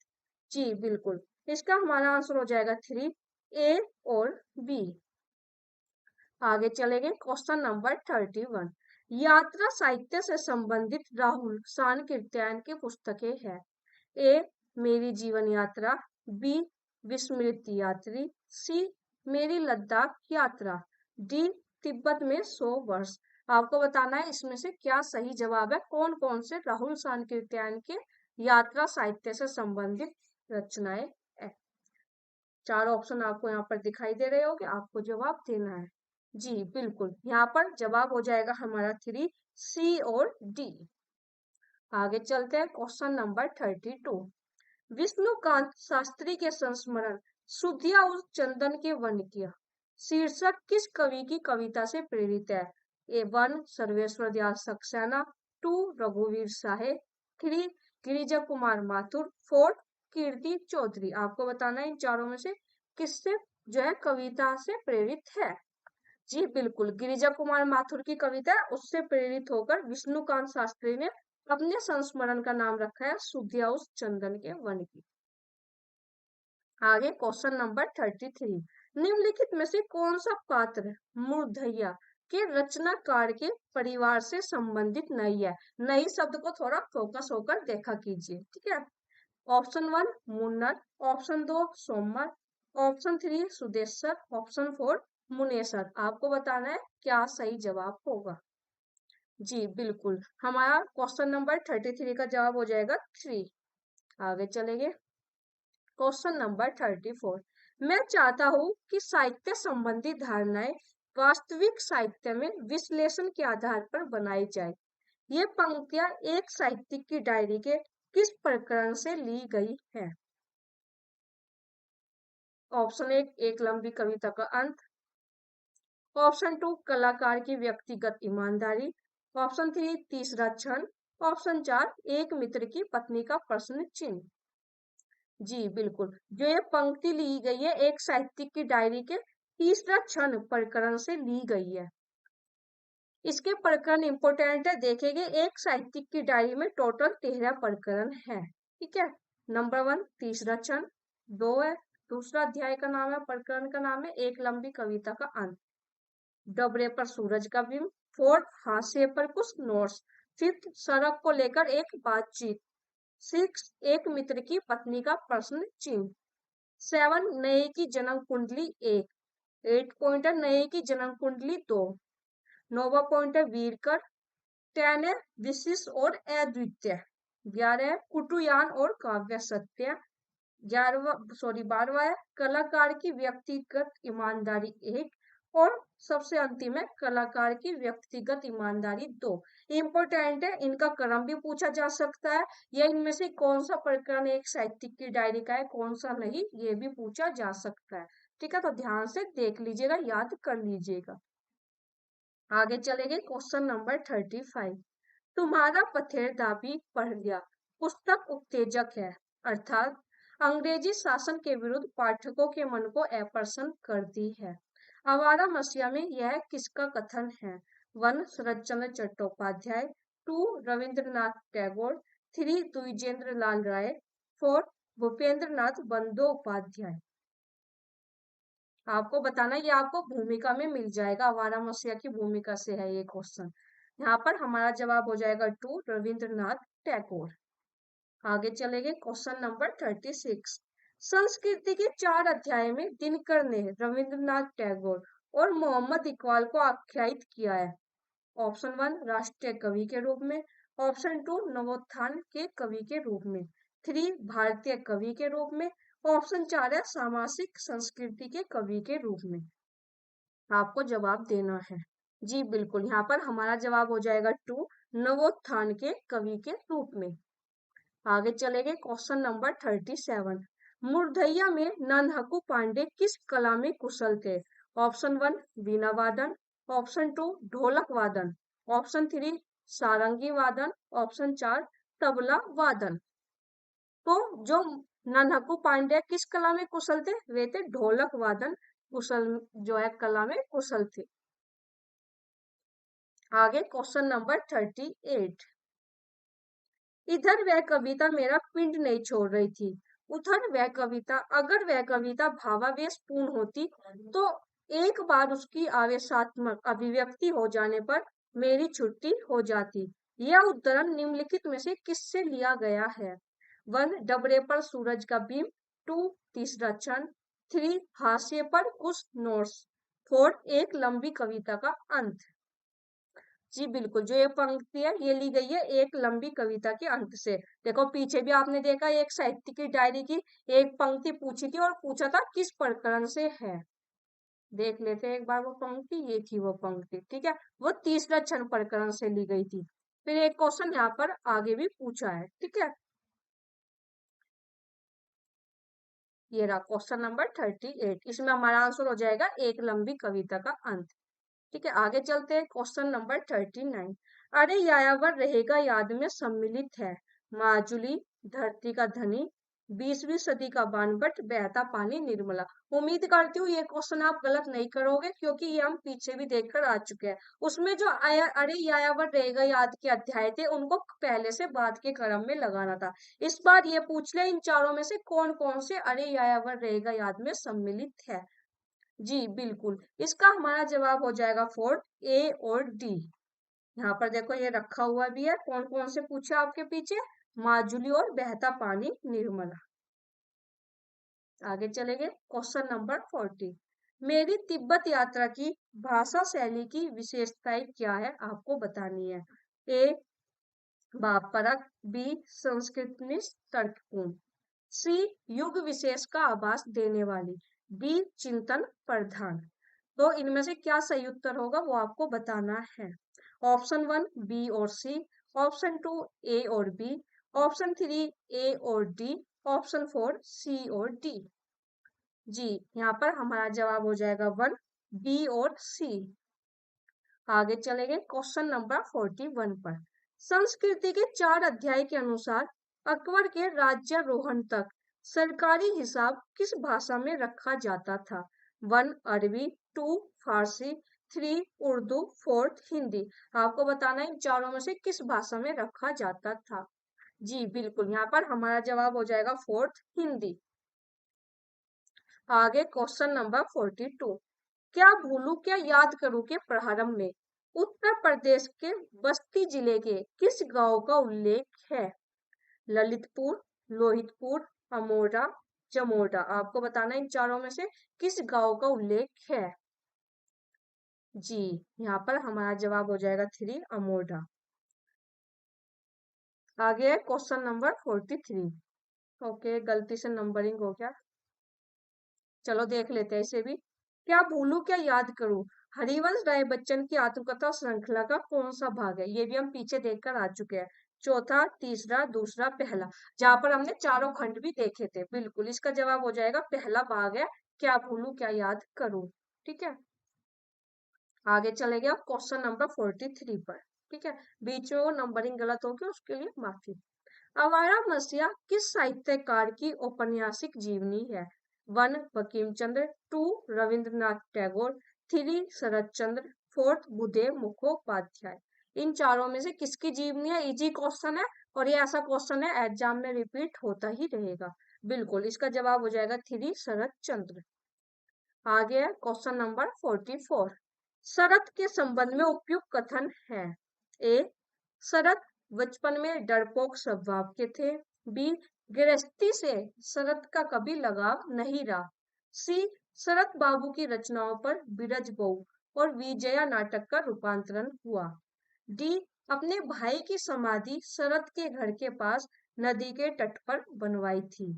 जी बिल्कुल, इसका हमारा आंसर हो जाएगा 3, ए और बी। आगे चलेंगे, क्वेश्चन नंबर 31। यात्रा साहित्य से संबंधित राहुल सानकीर्त्यायन की पुस्तकें हैं। ए, मेरी जीवन यात्रा। बी, विस्मृत यात्री। सी, मेरी लद्दाख यात्रा। डी, तिब्बत में 100 वर्ष। आपको बताना है इसमें से क्या सही जवाब है, कौन कौन से राहुल सानकीर्त्यायन के यात्रा साहित्य से संबंधित रचनाएं है। चार ऑप्शन आपको यहाँ पर दिखाई दे रहे होंगे, आपको जवाब देना है। जी बिल्कुल, यहाँ पर जवाब हो जाएगा हमारा 3, सी और डी। आगे चलते हैं, क्वेश्चन नंबर 32। विष्णुकांत शास्त्री के संस्मरण सुधिया उस चंदन के वन किया शीर्षक किस कवि की कविता से प्रेरित है? ए, 1 सर्वेश्वर दयाल सक्सेना। 2 रघुवीर साहे। 3 गिरिजा कुमार माथुर। 4 कीर्ति चौधरी। आपको बताना है इन चारों में से किससे जो है कविता से प्रेरित है। जी बिल्कुल, गिरिजा कुमार माथुर की कविता है, उससे प्रेरित होकर विष्णुकांत शास्त्री ने अपने संस्मरण का नाम रखा है सुधिया उस चंदन के वन की। आगे क्वेश्चन नंबर 33। निम्नलिखित में से कौन सा पात्र मूर्धन्या के रचनाकार के परिवार से संबंधित नहीं है? नई शब्द को थोड़ा फोकस होकर देखा कीजिए, ठीक है। Option 1 Munnar. Option 2 Somar. Option 3 Sudeshar. Option 4 Munesar. आपको बताना है क्या सही जवाब होगा। जी बिल्कुल, हमारा क्वेश्चन नंबर 33 का जवाब हो जाएगा 3। आगे चलेंगे, क्वेश्चन नंबर 34। मैं चाहता हूं कि साहित्य संबंधी धारणाएं वास्तविक साहित्य में विश्लेषण के आधार पर बनाई जाए। ये पंक्तियां एक साहित्यिक की डायरी के किस प्रकरण से ली गई है? ऑप्शन 1 एक लंबी कविता का अंत। ऑप्शन 2 कलाकार की व्यक्तिगत ईमानदारी। ऑप्शन 3 तीसरा क्षण। ऑप्शन 4 एक मित्र की पत्नी का प्रश्न चिन्ह। जी बिल्कुल, जो ये पंक्ति ली गई है एक साहित्यिक की डायरी के तीसरा क्षण प्रकरण से ली गई है। इसके प्रकरण इंपोर्टेंट है, देखेंगे एक साहित्यिक की डायरी में टोटल 13 प्रकरण है, ठीक है। नंबर 1 तीसरा क्षण। 2 है, दूसरा अध्याय का नाम है, प्रकरण का नाम है एक लंबी कविता का अंत। डबरे पर सूरज का बिंब। 4 हाशिए पर कुछ नोट्स। 5 सड़क को लेकर एक बातचीत। 6 एक मित्र की पत्नी का प्रश्न चिन्ह। 7 नए की जन्म कुंडली 1। 8 पॉइंट है नए की जन्म कुंडली 2। 9वां पॉइंट है वीरकर। 10 है विशिष्ट और अद्वितीय। 11 है कुटुयान और काव्य सत्य। 12वां है कलाकार की व्यक्तिगत ईमानदारी 1। और सबसे अंतिम है कलाकार की व्यक्तिगत ईमानदारी 2। इंपोर्टेंट है, इनका क्रम भी पूछा जा सकता है, या इनमें से कौन सा प्रकरण एक साहित्यिक की डायरी का है कौन सा नहीं, ये भी पूछा जा सकता है, ठीक है। तो ध्यान से देख लीजिएगा, याद कर लीजिएगा। आगे चलेंगे, क्वेश्चन नंबर 35। तुम्हारा पथेरदा भी पढ़ लिया पुस्तक उत्तेजक है, अर्थात अंग्रेजी शासन के विरुद्ध पाठकों के मन को अप्रसन्न करती है। आवारा मसीहा में यह किसका कथन है? 1 शरत चंद्र चट्टोपाध्याय। 2 रविंद्रनाथ टैगोर। 3 द्विजेंद्र लाल राय। 4 भूपेंद्र नाथ बंदोपाध्याय। आपको बताना, ये आपको भूमिका में मिल जाएगा, आवारा मसीहा की भूमिका से है ये क्वेश्चन। यहाँ पर हमारा जवाब हो जाएगा 2 रविंद्रनाथ टैगोर। आगे चलेंगे, क्वेश्चन नंबर 36। संस्कृति के 4 अध्याय में दिनकर ने रविंद्रनाथ टैगोर और मोहम्मद इकबाल को आख्यायित किया है। ऑप्शन 1 राष्ट्रीय कवि के रूप में। ऑप्शन 2 नवोत्थान के कवि के रूप में। 3 भारतीय कवि के रूप में। ऑप्शन 4 है सामाजिक संस्कृति के कवि के रूप में। आपको जवाब देना है। जी बिल्कुल, यहाँ पर हमारा जवाब हो जाएगा 2, नवोत्थान के कवि के रूप में। आगे चलेंगे क्वेश्चन नंबर 37। मूर्धन्या में नन्हकू पांडे किस कला में कुशल थे? ऑप्शन 1 वीणा वादन, ऑप्शन 2 ढोलक वादन, ऑप्शन 3 सारंगी वादन, ऑप्शन 4 तबला वादन। तो जो नन्हकू पांडे किस कला में कुशल थे? वे थे ढोलक वादन कुशल, जो है कला में कुशल थे। आगे क्वेश्चन नंबर 38। इधर वह कविता मेरा पिंड नहीं छोड़ रही थी, उधर वह कविता, अगर वह कविता भावावेश पूर्ण होती तो एक बार उसकी आवेशात्मक अभिव्यक्ति हो जाने पर मेरी छुट्टी हो जाती। यह उद्धरण निम्नलिखित में से किससे लिया गया है? 1 डबरे पर सूरज का बीम, 2 तीसरा छंद, 3 हाशिए पर कुछ नोट्स, 4 एक लंबी कविता का अंत। जी बिल्कुल, जो ये पंक्ति है ये ली गई है एक लंबी कविता के अंत से। देखो पीछे भी आपने देखा एक साहित्य की डायरी की एक पंक्ति पूछी थी और पूछा था किस प्रकरण से है। देख लेते हैं एक बार वो पंक्ति, ये थी वो पंक्ति, ठीक है, वो तीसरा छंद प्रकरण से ली गई थी। फिर एक क्वेश्चन यहाँ पर आगे भी पूछा है, ठीक है। ये रहा क्वेश्चन नंबर 38, इसमें हमारा आंसर हो जाएगा एक लंबी कविता का अंत। ठीक है, आगे चलते हैं क्वेश्चन नंबर 39। अरे यायावर रहेगा याद में सम्मिलित है, माजुली, धरती का धनी, 20वीं सदी का बानभट्ट, बहता पानी निर्मला। उम्मीद करती हूँ ये क्वेश्चन आप गलत नहीं करोगे क्योंकि ये हम पीछे भी देखकर आ चुके हैं। उसमें जो आया अरे यायावर रहेगा याद के अध्याय थे उनको पहले से बाद के क्रम में लगाना था। इस बार ये पूछ ले इन चारों में से कौन कौन से अरे यायावर रहेगा याद में सम्मिलित है। जी बिल्कुल, इसका हमारा जवाब हो जाएगा 4 ए और डी। यहाँ पर देखो ये रखा हुआ भी है कौन कौन से पूछा आपके पीछे, माजुली और बहता पानी निर्मला। आगे चलेंगे क्वेश्चन नंबर 40। मेरी तिब्बत यात्रा की भाषा शैली की विशेषताएं क्या है आपको बतानी है। ए भावपरक, बी संस्कृतनिष्ठ तर्कपूर्ण, सी युग विशेष का आभास देने वाली, डी चिंतन प्रधान। तो इनमें से क्या सही उत्तर होगा वो आपको बताना है। ऑप्शन 1 बी और सी, ऑप्शन 2 ए और बी, ऑप्शन 3 ए और डी, ऑप्शन 4 सी और डी। जी यहाँ पर हमारा जवाब हो जाएगा 1 बी और सी। आगे चलेंगे क्वेश्चन नंबर 41 पर। संस्कृति के 4 अध्याय के अनुसार अकबर के राज्यारोहण तक सरकारी हिसाब किस भाषा में रखा जाता था? 1 अरबी, 2 फारसी, 3 उर्दू, 4 हिंदी। आपको बताना है इन चारों में से किस भाषा में रखा जाता था। जी बिल्कुल, यहाँ पर हमारा जवाब हो जाएगा 4 हिंदी। आगे क्वेश्चन नंबर 42। क्या भूलू क्या याद करूं के प्रारंभ में उत्तर प्रदेश के बस्ती जिले के किस गांव का उल्लेख है? ललितपुर, लोहितपुर, अमोरा, जमोरा। आपको बताना इन चारों में से किस गांव का उल्लेख है। जी यहाँ पर हमारा जवाब हो जाएगा 3 अमोरा। आगे है क्वेश्चन नंबर 43। ओके, गलती से नंबरिंग हो गया, चलो देख लेते हैं इसे भी। क्या भूलू क्या याद करूं हरिवंश राय बच्चन की आत्मकथा श्रृंखला का कौन सा भाग है? ये भी हम पीछे देखकर आ चुके हैं। चौथा, तीसरा, दूसरा, पहला, जहां पर हमने चारों खंड भी देखे थे। बिल्कुल इसका जवाब हो जाएगा पहला भाग है, क्या भूलू क्या याद करूं। ठीक है, आगे चले गए क्वेश्चन नंबर 43 पर। ठीक है, बीच में वो नंबरिंग गलत हो गई उसके लिए माफी। आवारा मसीहा किस साहित्यकार की औपन्यासिक जीवनी है? 1 बंकिम चंद्र, 2 रविंद्रनाथ टैगोर, 3 शरत चंद्र, 4 बुद्धदेव मुखोपाध्याय। इन चारों में से किसकी जीवनी है? इजी क्वेश्चन है और ये ऐसा क्वेश्चन है एग्जाम में रिपीट होता ही रहेगा। बिल्कुल इसका जवाब हो जाएगा 3 शरत चंद्र। आगे है क्वेश्चन नंबर 44। शरत के संबंध में उपयुक्त कथन है। ए शरत बचपन में डरपोक स्वभाव के थे, बी गृहस्थी से शरत का कभी लगाव नहीं रहा, सी शरत बाबू की रचनाओं पर बिरज बहू और विजया नाटक का रूपांतरण हुआ, डी अपने भाई की समाधि शरत के घर के पास नदी के तट पर बनवाई थी,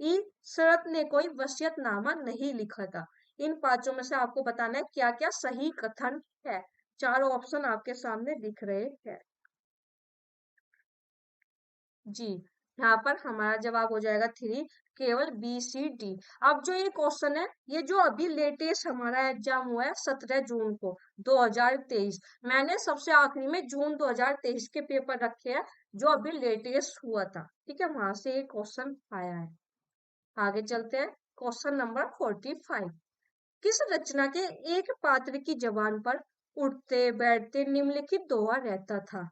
ई शरत ने कोई वसीयतनामा नहीं लिखा था। इन पांचों में से आपको बताना है क्या क्या सही कथन है। चारों ऑप्शन आपके सामने दिख रहे हैं। जी, यहाँ पर हमारा जवाब हो जाएगा 3, केवल बी सी डी। अब जो ये क्वेश्चन है, ये जो अभी लेटेस्ट हमारा एग्जाम हुआ है 17 जून को 2023, मैंने सबसे आखिरी में जून 2023 के पेपर रखे हैं जो अभी लेटेस्ट हुआ था। ठीक है, वहां से ये क्वेश्चन आया है। आगे चलते हैं, क्वेश्चन नंबर 45। किस रचना के एक पात्र की जबान पर उठते बैठते निम्नलिखित दोहा रहता था?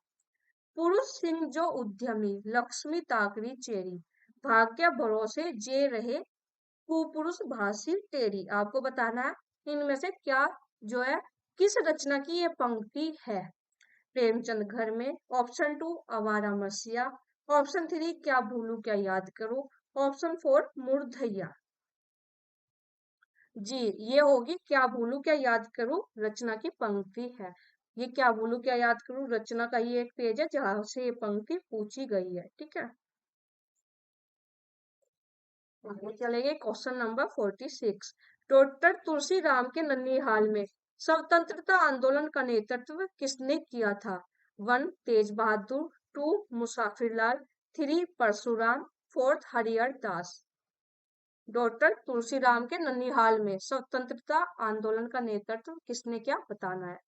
पुरुष सिंह जो उद्यमी, लक्ष्मी ताकरी चेरी, भाग्य भरोसे जे रहे, कुपुरुष भासी टेरी। आपको बताना है इनमें से क्या जो है किस रचना की ये पंक्ति है। प्रेमचंद घर में, ऑप्शन 2 आवारा मसीहा, ऑप्शन 3 क्या भूलू क्या याद करूं, ऑप्शन 4 मूर्धैया। जी, ये होगी क्या भूलू क्या याद करूं रचना की पंक्ति है। ये क्या भूलू क्या याद करूं रचना का ये एक पेज है जहां से ये पंक्ति पूछी गई है। ठीक है, आगे चलेंगे, question number 46। Doctor Tulsi Ram के नन्हीहाल में स्वतंत्रता आंदोलन का नेतृत्व किसने किया था? 1 तेज बहादुर, 2 मुसाफिरलाल, 3 परशुराम, 4 हरिहर दास। डॉक्टर तुलसीराम के नन्हीहाल में स्वतंत्रता आंदोलन का नेतृत्व किसने किया, बताना है।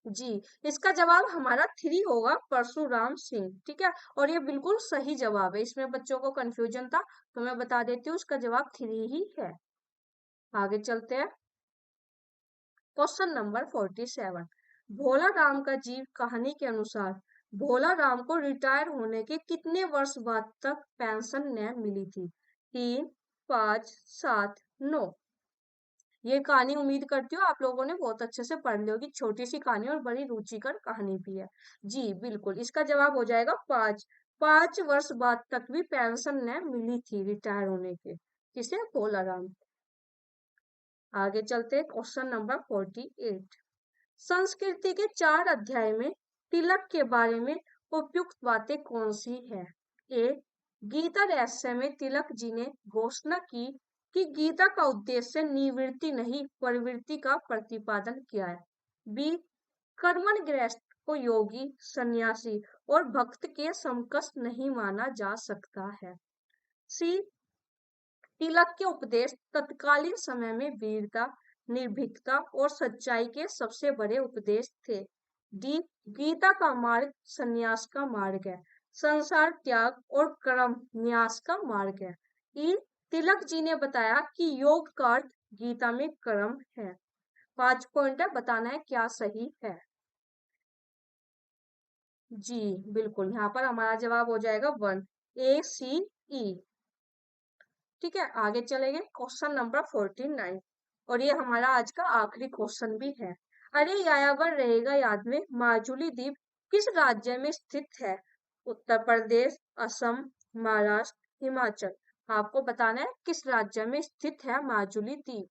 जी, इसका जवाब हमारा 3 होगा, परशुराम सिंह। ठीक है, और ये बिल्कुल सही जवाब है, इसमें बच्चों को कंफ्यूजन था तो मैं बता देती हूँ, इसका जवाब 3 ही है। आगे चलते हैं, क्वेश्चन नंबर 47। भोला राम का जीव कहानी के अनुसार भोला राम को रिटायर होने के कितने वर्ष बाद तक पेंशन न मिली थी? 3, 5, 7, 9। ये कहानी उम्मीद करती हूँ आप लोगों ने बहुत अच्छे से पढ़ ली होगी, छोटी सी कहानी और बड़ी रुचिकर कहानी भी है। जी बिल्कुल, इसका जवाब हो जाएगा 5। 5 वर्ष बाद तक भी पेंशन न मिली थी रिटायर होने के, किसे, भोला राम। आगे चलते हैं, क्वेश्चन नंबर 48। संस्कृति के 4 अध्याय में तिलक के बारे में उपयुक्त बातें कौन सी है? ए, गीता रहस्य में तिलक जी ने घोषणा की कि गीता का उद्देश्य निवृत्ति नहीं प्रवृत्ति का प्रतिपादन किया है। बी, कर्मण गृहस्थ को योगी, सन्यासी और भक्त के समकक्ष नहीं माना जा सकता है। सी, तिलक के उपदेश तत्कालीन समय में वीरता, निर्भीकता और सच्चाई के सबसे बड़े उपदेश थे। डी, गीता का मार्ग संन्यास का मार्ग है, संसार त्याग और कर्म न्यास का मार्ग है। ई, तिलक जी ने बताया कि योग का अर्थ गीता में कर्म है। 5 पॉइंट है, बताना है क्या सही है। जी बिल्कुल, यहाँ पर हमारा जवाब हो जाएगा 1, ए सी ई। ठीक है, आगे चलेंगे, क्वेश्चन नंबर 49, और ये हमारा आज का आखिरी क्वेश्चन भी है। अरे यायावर रहेगा याद में माजुली द्वीप किस राज्य में स्थित है? उत्तर प्रदेश, असम, महाराष्ट्र, हिमाचल। आपको बताना है किस राज्य में स्थित है माजुली द्वीप।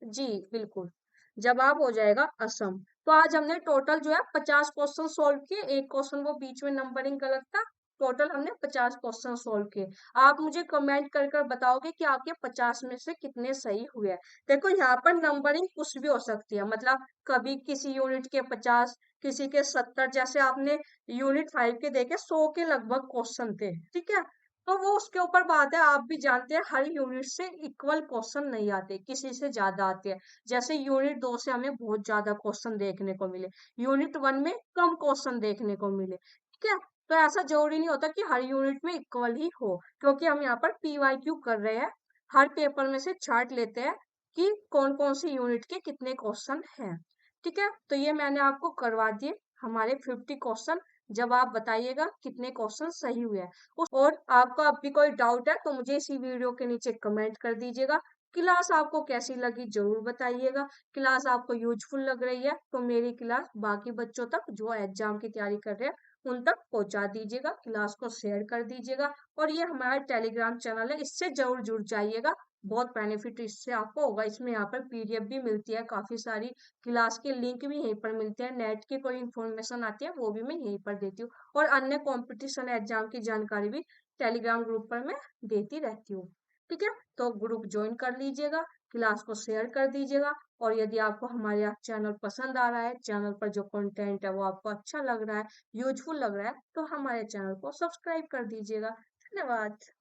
जी बिल्कुल, जवाब हो जाएगा असम। तो आज हमने टोटल जो है 50 क्वेश्चन सोल्व किए, एक क्वेश्चन वो बीच में नंबरिंग गलत था। टोटल हमने 50 क्वेश्चन सोल्व किए। आप मुझे कमेंट कर कर बताओगे कि आपके 50 में से कितने सही हुए हैं। देखो यहाँ पर नंबरिंग कुछ भी हो सकती है, मतलब कभी किसी यूनिट के 50, किसी के 70, जैसे आपने यूनिट 5 के देखे 100 के लगभग क्वेश्चन थे। ठीक है, तो वो उसके ऊपर बात है, आप भी जानते हैं हर यूनिट से इक्वल क्वेश्चन नहीं आते, किसी से ज्यादा आते हैं। जैसे यूनिट 2 से हमें बहुत ज्यादा क्वेश्चन देखने को मिले, यूनिट 1 में कम क्वेश्चन देखने को मिले। ठीक है, तो ऐसा जरूरी नहीं होता कि हर यूनिट में इक्वल ही हो, क्योंकि हम यहाँ पर PYQ कर रहे हैं, हर पेपर में से छांट लेते हैं कि कौन कौन सी यूनिट के कितने क्वेश्चन हैं। ठीक है, तो ये मैंने आपको करवा दिए हमारे 50 क्वेश्चन। जब आप बताइएगा कितने क्वेश्चन सही हुए हैं, और आपका अब भी कोई डाउट है तो मुझे इसी वीडियो के नीचे कमेंट कर दीजिएगा। क्लास आपको कैसी लगी जरूर बताइएगा। क्लास आपको यूजफुल लग रही है तो मेरी क्लास बाकी बच्चों तक जो एग्जाम की तैयारी कर रहे हैं उन तक पहुंचा दीजिएगा, क्लास को शेयर कर दीजिएगा। और ये हमारा टेलीग्राम चैनल है, इससे जरूर जुड़ जाइएगा, बहुत बेनिफिट इससे आपको होगा। इसमें यहाँ पर PDF भी मिलती है काफी सारी, क्लास के लिंक भी यहीं पर मिलते हैं, नेट की कोई इन्फॉर्मेशन आती है वो भी मैं यहीं पर देती हूँ, और अन्य कंपटीशन एग्जाम की जानकारी भी टेलीग्राम ग्रुप पर मैं देती रहती हूँ। ठीक है, तो ग्रुप ज्वाइन कर लीजिएगा। क्लास को शेयर कर दीजिएगा। और यदि आपको हमारे चैनल पसंद आ रहा है, चैनल पर जो कंटेंट है वो आपको अच्छा लग रहा है, यूजफुल लग रहा है, तो हमारे चैनल को सब्सक्राइब कर दीजिएगा। धन्यवाद।